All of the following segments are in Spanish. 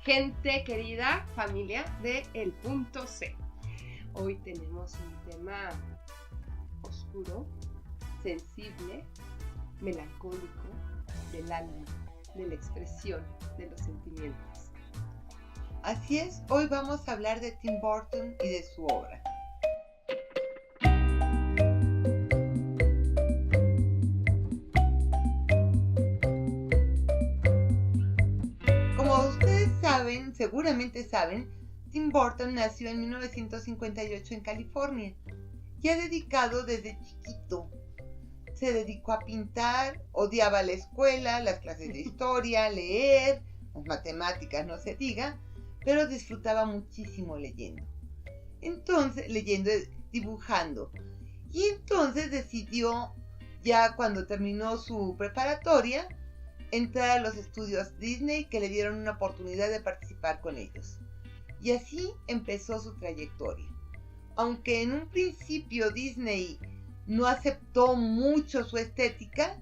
gente querida, familia de El Punto C. Hoy tenemos un tema oscuro, sensible, melancólico, del alma, de la expresión, de los sentimientos. Así es, hoy vamos a hablar de Tim Burton y de su obra. Como ustedes saben, seguramente saben, Tim Burton nació en 1958 en California y ha dedicado desde chiquito. Se dedicó a pintar, odiaba la escuela, las clases de historia, leer, las matemáticas no se diga, pero disfrutaba muchísimo leyendo. Entonces, dibujando. Y entonces decidió, ya cuando terminó su preparatoria, entrar a los estudios Disney, que le dieron una oportunidad de participar con ellos. Y así empezó su trayectoria. Aunque en un principio Disney no aceptó mucho su estética,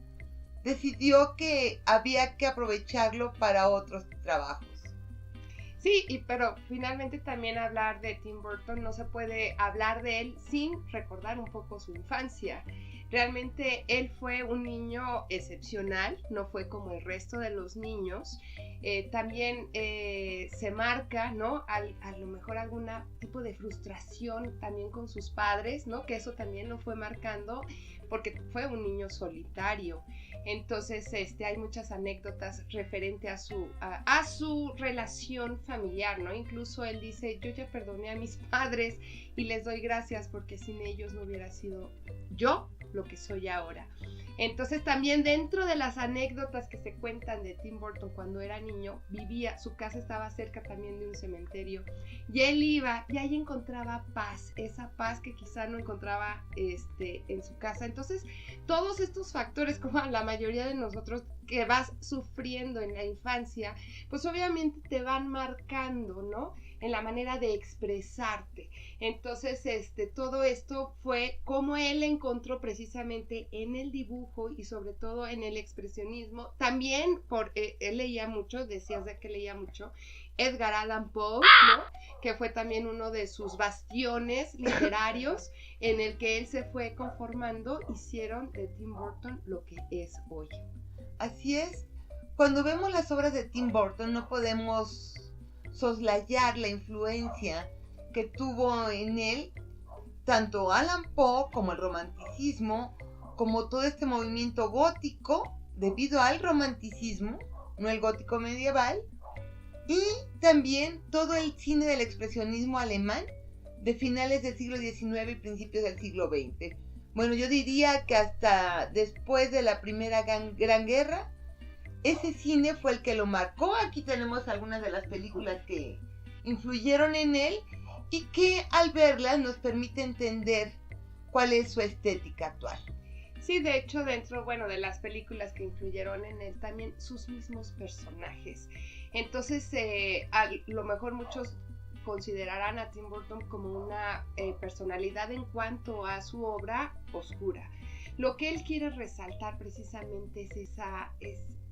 decidió que había que aprovecharlo para otros trabajos. Sí, pero finalmente también hablar de Tim Burton, no se puede hablar de él sin recordar un poco su infancia. Realmente él fue un niño excepcional, no fue como el resto de los niños. También se marca, ¿no? A lo mejor algún tipo de frustración también con sus padres, ¿no? Que eso también lo fue marcando porque fue un niño solitario. Entonces hay muchas anécdotas referente a su relación familiar, ¿no? Incluso él dice, yo ya perdoné a mis padres y les doy gracias porque sin ellos no hubiera sido yo lo que soy ahora. Entonces también dentro de las anécdotas que se cuentan de Tim Burton cuando era niño, su casa estaba cerca también de un cementerio y él iba y ahí encontraba paz, esa paz que quizá no encontraba en su casa. Entonces todos estos factores, como la mayoría de nosotros que vas sufriendo en la infancia, pues obviamente te van marcando, ¿no? En la manera de expresarte. Entonces, todo esto fue como él encontró precisamente en el dibujo y sobre todo en el expresionismo. También él leía mucho, decías de que leía mucho, Edgar Allan Poe, ¿no? Que fue también uno de sus bastiones literarios en el que él se fue conformando, hicieron de Tim Burton lo que es hoy. Así es, cuando vemos las obras de Tim Burton no podemos soslayar la influencia que tuvo en él tanto Allan Poe como el romanticismo, como todo este movimiento gótico debido al romanticismo, no el gótico medieval, y también todo el cine del expresionismo alemán de finales del siglo XIX y principios del siglo XX. Bueno, yo diría que hasta después de la Primera Gran Guerra, ese cine fue el que lo marcó. Aquí tenemos algunas de las películas que influyeron en él y que al verlas nos permite entender cuál es su estética actual. Sí, de hecho, dentro, de las películas que influyeron en él, también sus mismos personajes. Entonces, a lo mejor muchos considerarán a Tim Burton como una personalidad en cuanto a su obra oscura. Lo que él quiere resaltar precisamente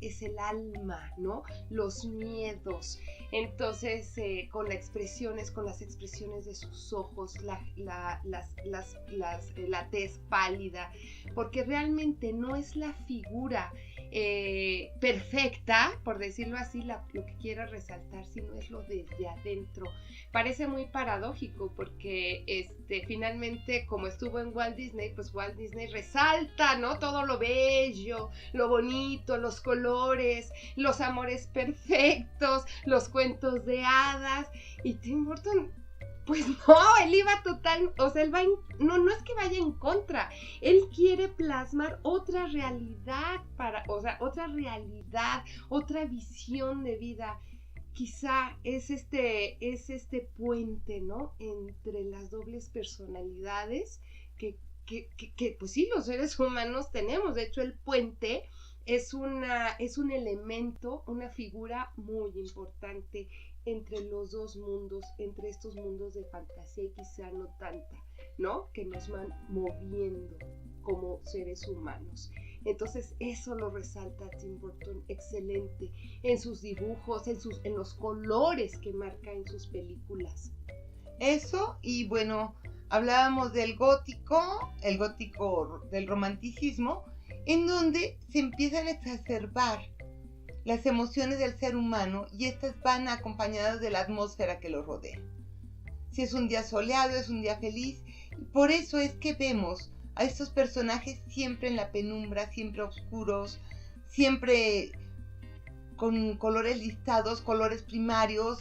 es el alma, ¿no? Los miedos. Entonces, con las expresiones de sus ojos, la tez pálida, porque realmente no es la figura perfecta, por decirlo así, lo que quiere resaltar, sino es lo desde adentro. Parece muy paradójico porque finalmente, como estuvo en Walt Disney, pues Walt Disney resalta, ¿no? Todo lo bello, lo bonito, los colores, los amores perfectos, los cuentos de hadas. Y Tim Burton, pues no, él iba total, o sea, no es que vaya en contra, él quiere plasmar otra realidad otra visión de vida. Quizá es este puente, ¿no? Entre las dobles personalidades que pues sí, los seres humanos tenemos. De hecho, el puente es un elemento, una figura muy importante entre los dos mundos, entre estos mundos de fantasía y quizá no tanta, ¿no? Que nos van moviendo como seres humanos. Entonces eso lo resalta Tim Burton excelente en sus dibujos, en los colores que marca en sus películas. Eso, y bueno, hablábamos del gótico del romanticismo, en donde se empiezan a exacerbar las emociones del ser humano y estas van acompañadas de la atmósfera que lo rodea. Si es un día soleado, es un día feliz, y por eso es que vemos a estos personajes siempre en la penumbra, siempre oscuros, siempre con colores listados, colores primarios.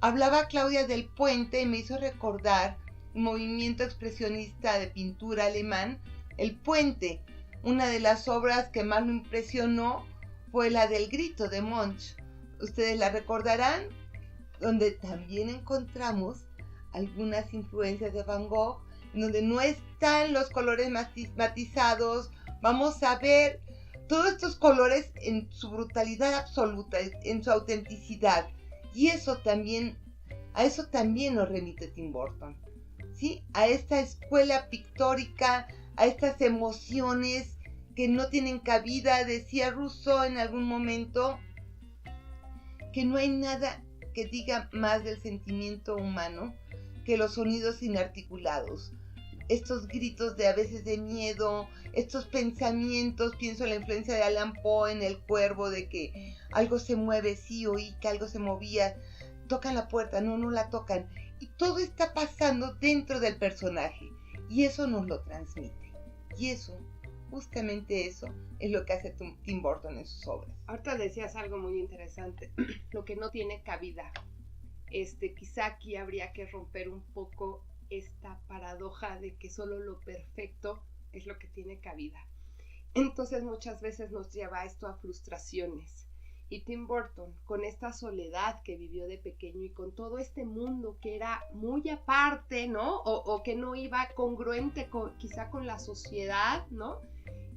Hablaba Claudia del Puente y me hizo recordar un movimiento expresionista de pintura alemán, El Puente. Una de las obras que más me impresionó fue la del Grito de Munch. Ustedes la recordarán, donde también encontramos algunas influencias de Van Gogh, donde no están los colores matizados. Vamos a ver todos estos colores en su brutalidad absoluta, en su autenticidad. Y a eso también nos remite Tim Burton, ¿sí? A esta escuela pictórica, a estas emociones que no tienen cabida. Decía Rousseau en algún momento que no hay nada que diga más del sentimiento humano que los sonidos inarticulados. Estos gritos a veces de miedo, estos pensamientos, pienso en la influencia de Allan Poe en El Cuervo, de que algo se mueve, sí, oí que algo se movía, tocan la puerta, no la tocan, y todo está pasando dentro del personaje, y eso nos lo transmite, y eso, justamente eso, es lo que hace Tim Burton en sus obras. Ahorita decías algo muy interesante, lo que no tiene cabida. Quizá aquí habría que romper un poco esta paradoja de que solo lo perfecto es lo que tiene cabida. Entonces muchas veces nos lleva esto a frustraciones. Y Tim Burton, con esta soledad que vivió de pequeño y con todo este mundo que era muy aparte, ¿no? O que no iba congruente quizá con la sociedad, ¿no?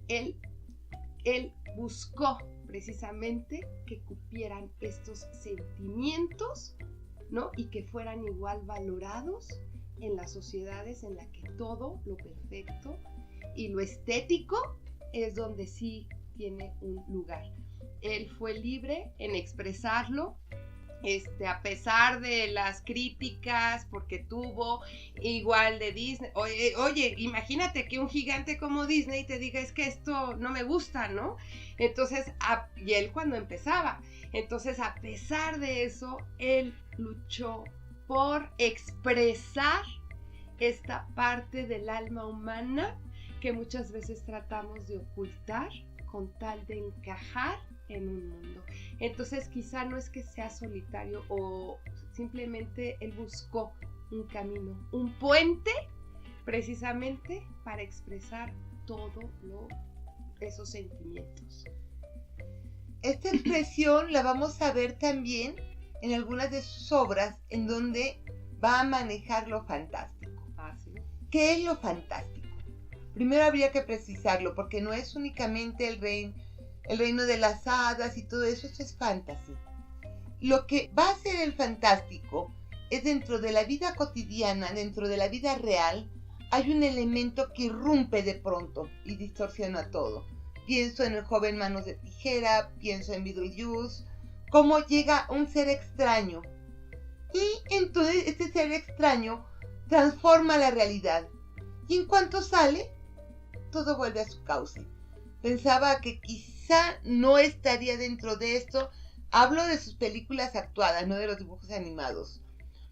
Él buscó precisamente que cupieran estos sentimientos, ¿no? Y que fueran igual valorados en las sociedades en las que todo lo perfecto y lo estético es donde sí tiene un lugar. Él fue libre en expresarlo, a pesar de las críticas, porque tuvo igual de Disney. Oye, imagínate que un gigante como Disney te diga, es que esto no me gusta, ¿no? Entonces, y él cuando empezaba, entonces a pesar de eso, él luchó por expresar esta parte del alma humana que muchas veces tratamos de ocultar con tal de encajar en un mundo. Entonces quizá no es que sea solitario o simplemente él buscó un camino, un puente precisamente para expresar todos esos sentimientos. Esta expresión la vamos a ver también en algunas de sus obras en donde va a manejar lo fantástico. ¿Sí? ¿Qué es lo fantástico? Primero habría que precisarlo porque no es únicamente el reino de las hadas y todo eso es fantasy. Lo que va a ser el fantástico es dentro de la vida cotidiana, dentro de la vida real, hay un elemento que irrumpe de pronto y distorsiona todo. Pienso en El joven manos de tijera, pienso en Beetlejuice, cómo llega un ser extraño. Y entonces este ser extraño transforma la realidad. Y en cuanto sale, todo vuelve a su cauce. Pensaba que quizá no estaría dentro de esto. Hablo de sus películas actuadas, no de los dibujos animados.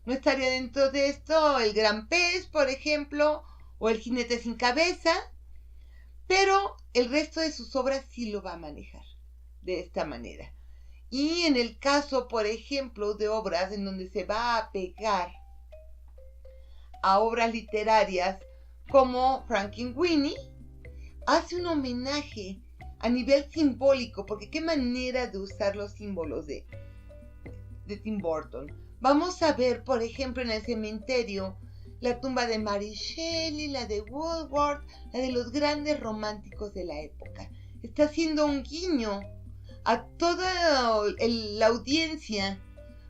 No estaría dentro de esto El Gran Pez, por ejemplo, o El Jinete sin Cabeza. Pero el resto de sus obras sí lo va a manejar de esta manera. Y en el caso, por ejemplo, de obras en donde se va a pegar a obras literarias como Frankenweenie, hace un homenaje a nivel simbólico, porque qué manera de usar los símbolos de Tim Burton. Vamos a ver, por ejemplo, en El cementerio, la tumba de Mary Shelley, la de Woolworth, la de los grandes románticos de la época. Está haciendo un guiño a toda la audiencia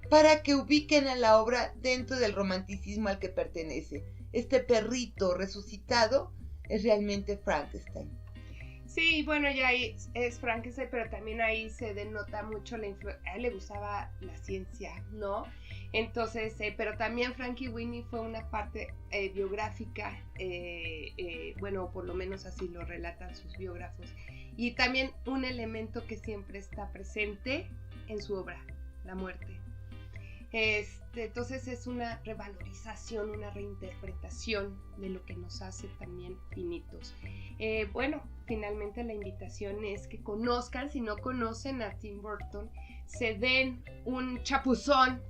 para que ubiquen a la obra dentro del romanticismo al que pertenece. Este perrito resucitado es realmente Frankenstein. Sí, bueno, ya ahí es Frankenstein, pero también ahí se denota mucho a él le gustaba la ciencia, ¿no? Entonces, pero también Frankie Winnie fue una parte biográfica, bueno, por lo menos así lo relatan sus biógrafos, y también un elemento que siempre está presente en su obra, la muerte. Entonces es una revalorización, una reinterpretación de lo que nos hace también finitos. Bueno, finalmente la invitación es que conozcan, si no conocen a Tim Burton, se den un chapuzón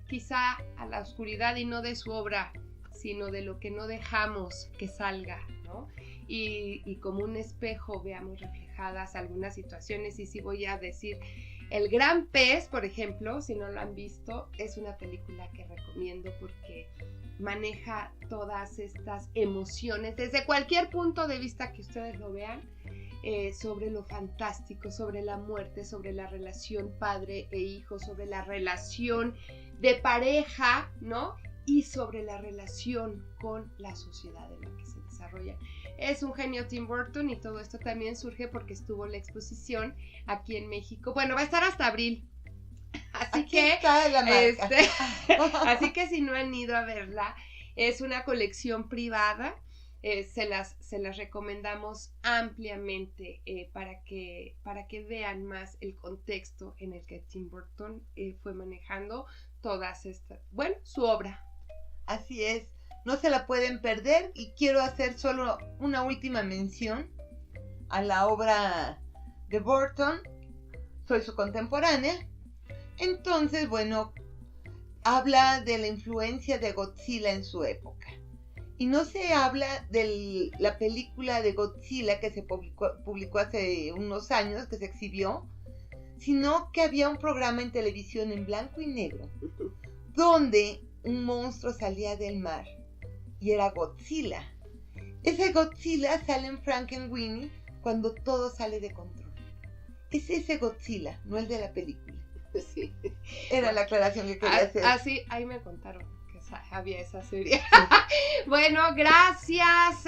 quizá a la oscuridad, y no de su obra, sino de lo que no dejamos que salga, ¿no? Y como un espejo veamos reflejadas algunas situaciones. Y sí voy a decir, El Gran Pez, por ejemplo, si no lo han visto, es una película que recomiendo porque maneja todas estas emociones desde cualquier punto de vista que ustedes lo vean, sobre lo fantástico, sobre la muerte, sobre la relación padre e hijo, sobre la relación de pareja, ¿no? Y sobre la relación con la sociedad en la que se desarrolla. Es un genio Tim Burton, y todo esto también surge porque estuvo la exposición aquí en México. Bueno, va a estar hasta abril. Así Aquí que, está la marca. así que si no han ido a verla, es una colección privada. Se las recomendamos ampliamente para que vean más el contexto en el que Tim Burton fue manejando todas estas, bueno, su obra. Así es, no se la pueden perder, y quiero hacer solo una última mención a la obra de Burton. Soy su contemporánea. Entonces, bueno, habla de la influencia de Godzilla en su época. Y no se habla de la película de Godzilla que se publicó hace unos años, que se exhibió, sino que había un programa en televisión en blanco y negro, donde un monstruo salía del mar, y era Godzilla. Ese Godzilla sale en Frankenweenie cuando todo sale de control. Es ese Godzilla, no el de la película. Sí. Era la aclaración que quería hacer. Así, ahí me contaron que había esa serie. Bueno, gracias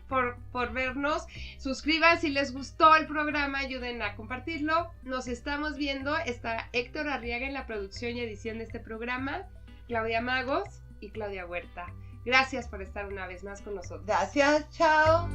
por vernos. Suscriban si les gustó el programa, ayuden a compartirlo. Nos estamos viendo. Está Héctor Arriaga en la producción y edición de este programa, Claudia Magos y Claudia Huerta. Gracias por estar una vez más con nosotros. Gracias, chao.